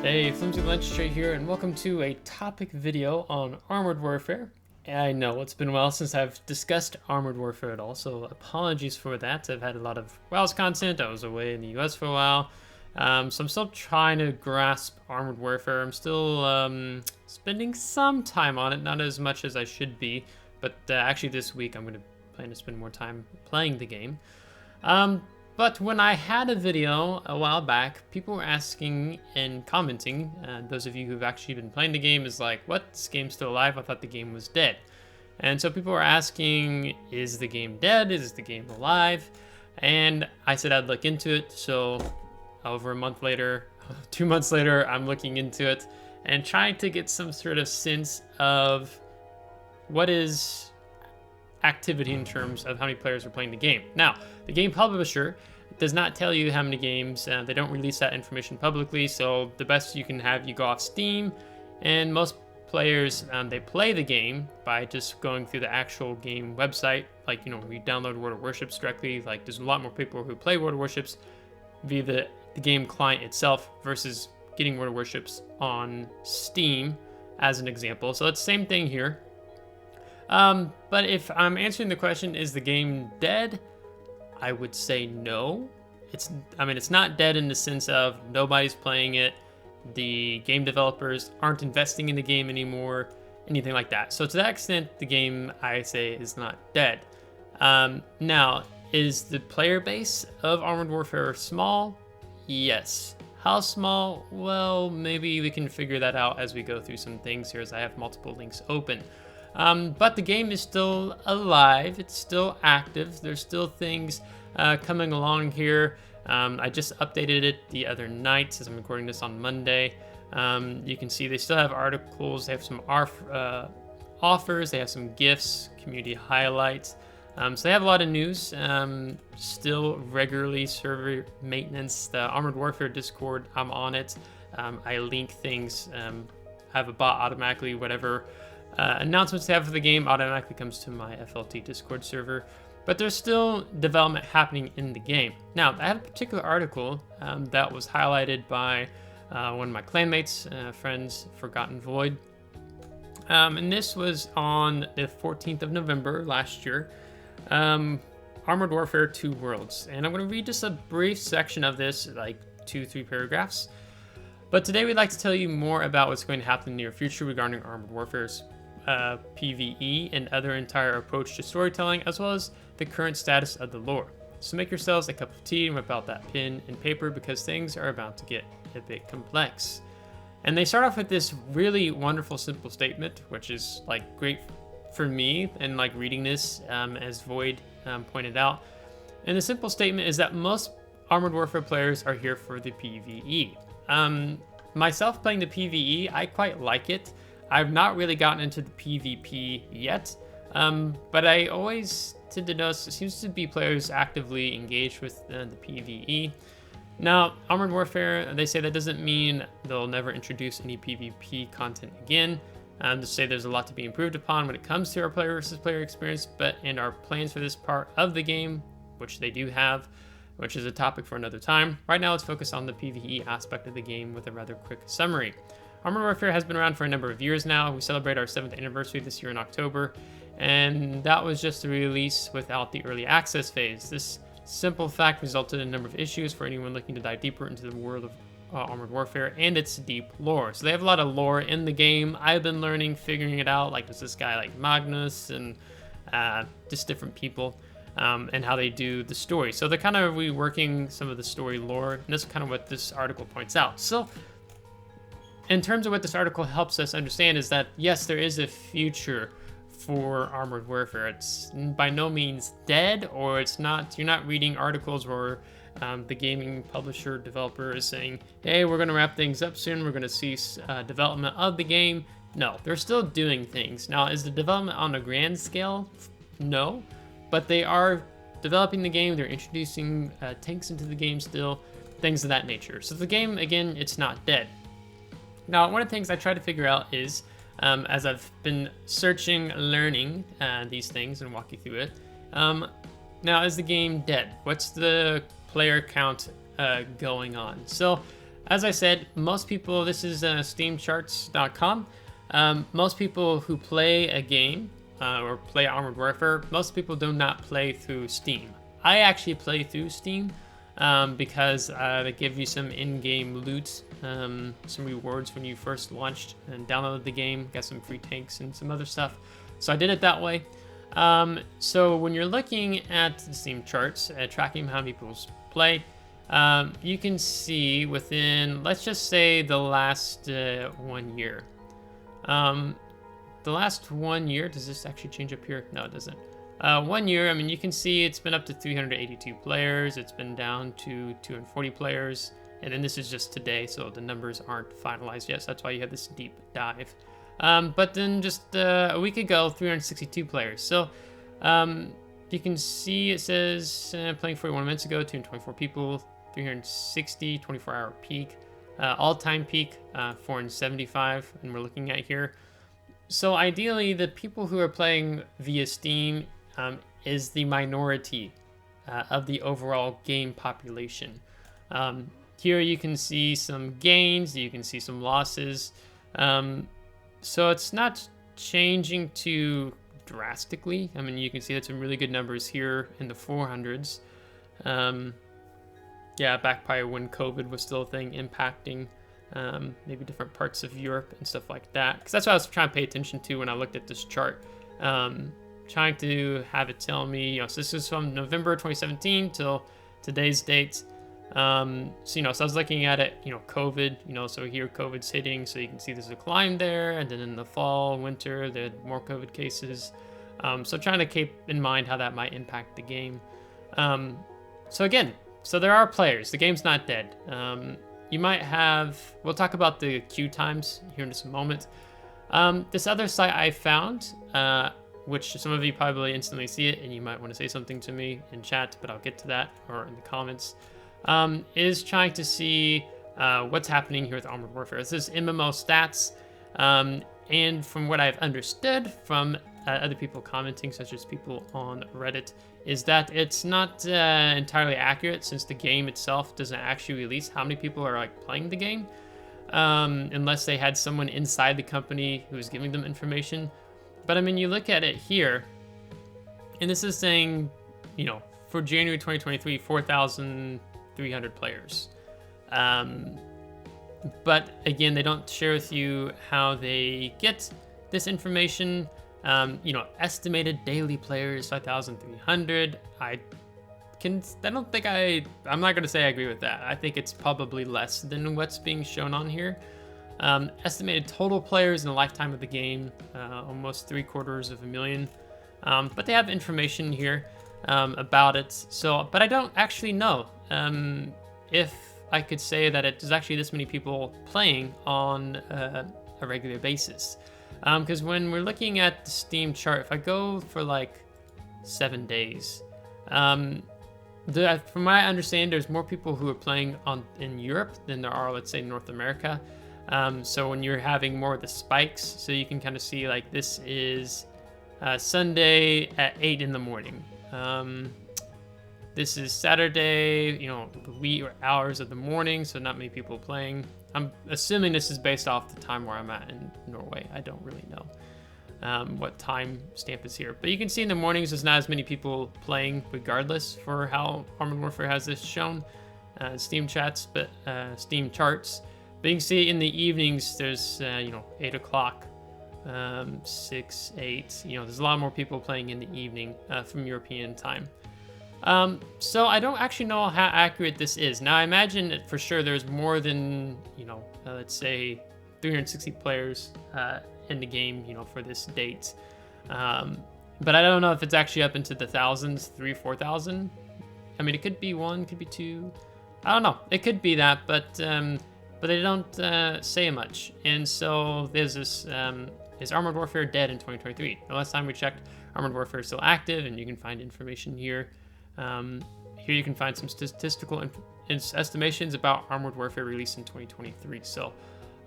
Hey, FlimsyLunchTray here, and welcome to a topic video on Armored Warfare. I know it's been a while since I've discussed Armored Warfare at all, so apologies for that. I've had a lot of WoW's content. I was away in the US for a while, so I'm still trying to grasp Armored Warfare. I'm still spending some time on it, not as much as I should be, but actually this week I'm going to plan to spend more time playing the game. But when I had a video a while back, people were asking and commenting, those of you who've actually been playing the game is like, what, this game's still alive? I thought the game was dead. And so people were asking, is the game dead? Is the game alive? And I said I'd look into it. So over a month later, 2 months later, I'm looking into it and trying to get some sort of sense of what is activity in terms of how many players are playing the game. Now, the game publisher does not tell you how many games. They don't release that information publicly, so the best you can have, you go off Steam, and most players, they play the game by just going through the actual game website. Like, you know, we download World of Warships directly. Like, there's a lot more people who play World of Warships via the game client itself versus getting World of Warships on Steam, as an example. So it's the same thing here. But if I'm answering the question, is the game dead? I would say no. It's not dead in the sense of nobody's playing it. The game developers aren't investing in the game anymore, anything like that. So to that extent, the game, I say, is not dead. Now, is the player base of Armored Warfare small? Yes. How small? Well, maybe we can figure that out as we go through some things here, as I have multiple links open. But the game is still alive. It's still active. There's still things coming along here. I just updated it the other night as I'm recording this on Monday. You can see they still have articles. They have some offers. They have some gifts, community highlights. So they have a lot of news. Still regularly server maintenance. The Armored Warfare Discord, I'm on it. I link things. Have a bot automatically, whatever announcements they have for the game automatically comes to my FLT Discord server. But there's still development happening in the game. Now, I have a particular article that was highlighted by one of my clanmates, friends, Forgotten Void. And this was on the 14th of November last year. Armored Warfare 2 Worlds. And I'm going to read just a brief section of this, like 2-3 paragraphs. But today we'd like to tell you more about what's going to happen in the near future regarding Armored Warfare's PvE and other entire approach to storytelling, as well as the current status of the lore. So make yourselves a cup of tea and whip out that pen and paper, because things are about to get a bit complex. And they start off with this really wonderful, simple statement, which is like great for me, and like reading this, as Void pointed out. And the simple statement is that most Armored Warfare players are here for the PvE. Myself playing the PvE, I quite like it. I've not really gotten into the PvP yet, but I always tend to notice it seems to be players actively engaged with the PvE. Now, Armored Warfare, they say that doesn't mean they'll never introduce any PvP content again. To say there's a lot to be improved upon when it comes to our player versus player experience, but in our plans for this part of the game, which they do have, which is a topic for another time. Right now, let's focus on the PvE aspect of the game with a rather quick summary. Armored Warfare has been around for a number of years now. We celebrate our 7th anniversary this year in October, and that was just the release without the early access phase. This simple fact resulted in a number of issues for anyone looking to dive deeper into the world of Armored Warfare and its deep lore. So they have a lot of lore in the game. I've been learning, figuring it out, like there's this guy like Magnus and just different people. And how they do the story. So they're kind of reworking some of the story lore, and that's kind of what this article points out. So in terms of what this article helps us understand is that, yes, there is a future for Armored Warfare. It's by no means dead, or it's not. You're not reading articles where the gaming publisher developer is saying, hey, we're going to wrap things up soon. We're going to cease development of the game. No, they're still doing things. Now, is the development on a grand scale? No. But they are developing the game. They're introducing tanks into the game still, things of that nature. So the game, again, it's not dead. Now, one of the things I try to figure out is, as I've been searching, learning these things and walking through it, now is the game dead? What's the player count going on? So as I said, most people, this is steamcharts.com. Most people who play a game or play Armored Warfare, most people do not play through Steam. I actually play through Steam because they give you some in-game loot, some rewards when you first launched and downloaded the game, got some free tanks and some other stuff. So I did it that way. So when you're looking at the Steam charts, tracking how many people play, you can see within, let's just say, the last 1 year. The last 1 year, does this actually change up here? No, it doesn't. 1 year, I mean, you can see it's been up to 382 players. It's been down to 240 players. And then this is just today, so the numbers aren't finalized yet. So that's why you have this deep dive. But then just a week ago, 362 players. So you can see it says playing 41 minutes ago, 224 people, 360, 24-hour peak, all-time peak, 475, and we're looking at here. So ideally, the people who are playing via Steam is the minority of the overall game population. Here you can see some gains, you can see some losses. So it's not changing too drastically. I mean, you can see that some really good numbers here in the 400s. Yeah, back probably when COVID was still a thing, impacting maybe different parts of Europe and stuff like that. Because that's what I was trying to pay attention to when I looked at this chart. Trying to have it tell me, you know, so this is from November 2017 till today's date. So, you know, so I was looking at it, you know, COVID, you know, so here COVID's hitting, so you can see there's a climb there, and then in the fall, winter, there are more COVID cases. So trying to keep in mind how that might impact the game. So again, so there are players, the game's not dead. You might have, we'll talk about the queue times here in just a moment. This other site I found, which some of you probably instantly see it, and you might want to say something to me in chat, but I'll get to that, or in the comments. Is trying to see what's happening here with Armored Warfare. This is MMO stats, and from what I've understood from other people commenting, such as people on Reddit, is that it's not entirely accurate, since the game itself doesn't actually release how many people are like playing the game, unless they had someone inside the company who was giving them information. But I mean, you look at it here, and this is saying, you know, for January 2023, 4,300 players. But again, they don't share with you how they get this information. You know, estimated daily players, 5,300. I'm not gonna say I agree with that. I think it's probably less than what's being shown on here. Estimated total players in the lifetime of the game, almost 750,000. But they have information here about it. So, but I don't actually know if I could say that there's actually this many people playing on a regular basis. Because when we're looking at the Steam chart, if I go for like 7 days, from what I understand, there's more people who are playing in Europe than there are, let's say, North America. So when you're having more of the spikes, so you can kind of see like this is Sunday at 8 in the morning. This is Saturday, you know, the wee hours of the morning, so not many people playing. I'm assuming this is based off the time where I'm at in Norway. I don't really know what time stamp is here. But you can see in the mornings there's not as many people playing regardless for how Armored Warfare has this shown. Steam charts. But you can see in the evenings there's, you know, 8 o'clock, 6, 8. You know, there's a lot more people playing in the evening from European time. So I don't actually know how accurate this is. Now I imagine that for sure there's more than, you know, let's say 360 players in the game, you know, for this date. But I don't know if it's actually up into the thousands, 3,000, 4,000. I mean, it could be 1, could be 2. I don't know. It could be that, but they don't say much. And so there's this, is Armored Warfare dead in 2023? The last time we checked, Armored Warfare is still active, and you can find information here. Here you can find some statistical estimations about Armored Warfare release in 2023. So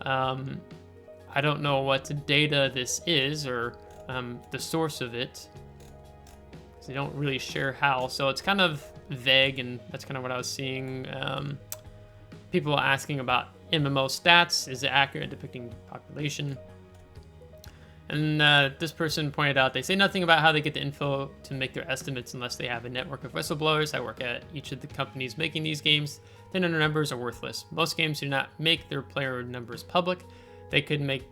I don't know what data this is, or the source of it. They don't really share how, so it's kind of vague, and that's kind of what I was seeing People asking about MMO stats. Is it accurate in depicting population? And this person pointed out, they say nothing about how they get the info to make their estimates unless they have a network of whistleblowers that work at each of the companies making these games. Then their numbers are worthless. Most games do not make their player numbers public. They could make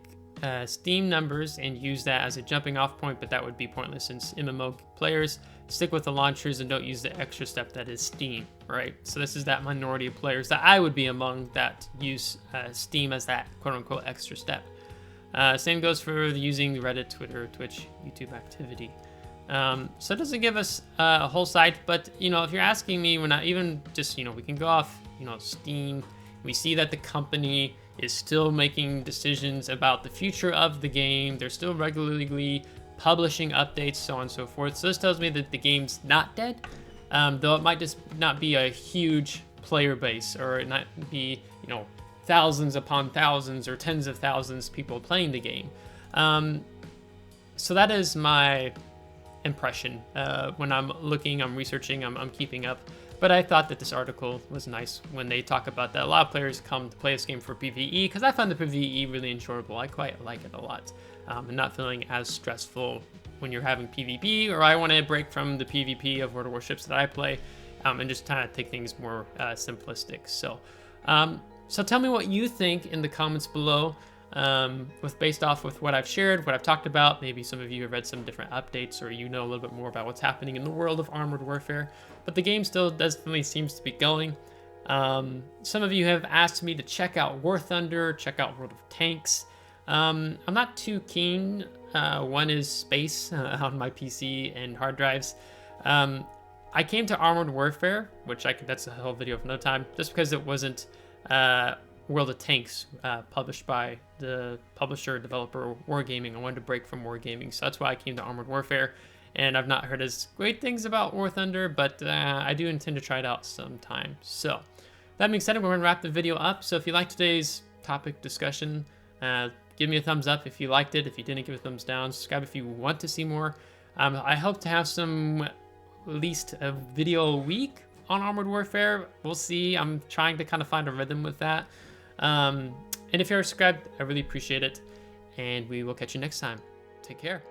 Steam numbers and use that as a jumping off point, but that would be pointless since MMO players stick with the launchers and don't use the extra step that is Steam, right? So this is that minority of players that I would be among that use Steam as that quote-unquote extra step. Same goes for using Reddit, Twitter, Twitch, YouTube activity. So it doesn't give us a whole site, but if you're asking me, we're not even just, we can go off, Steam. We see that the company is still making decisions about the future of the game. They're still regularly publishing updates, so on and so forth. So this tells me that the game's not dead, though it might just not be a huge player base, or it not be, thousands upon thousands or tens of thousands of people playing the game. So that is my impression. When I'm looking, I'm researching, I'm keeping up. But I thought that this article was nice when they talk about that a lot of players come to play this game for PvE, because I find the PvE really enjoyable. I quite like it a lot, and not feeling as stressful when you're having PvP, or I want to break from the PvP of World of Warships that I play, and just kind of take things more simplistic. So tell me what you think in the comments below, based off with what I've shared, what I've talked about. Maybe some of you have read some different updates, or a little bit more about what's happening in the world of Armored Warfare. But the game still definitely seems to be going. Some of you have asked me to check out War Thunder, check out World of Tanks. I'm not too keen. One is space on my PC and hard drives. I came to Armored Warfare, which that's a whole video for another time, just because it wasn't World of Tanks, published by the publisher, developer, Wargaming. I wanted to break from Wargaming, so that's why I came to Armored Warfare. And I've not heard as great things about War Thunder, but I do intend to try it out sometime. So that being said, we're going to wrap the video up. So if you liked today's topic discussion, give me a thumbs up if you liked it. If you didn't, give a thumbs down. Subscribe if you want to see more. I hope to have at least a video a week on Armored Warfare. We'll see. I'm trying to kind of find a rhythm with that. And if you're subscribed, I really appreciate it. And we will catch you next time. Take care.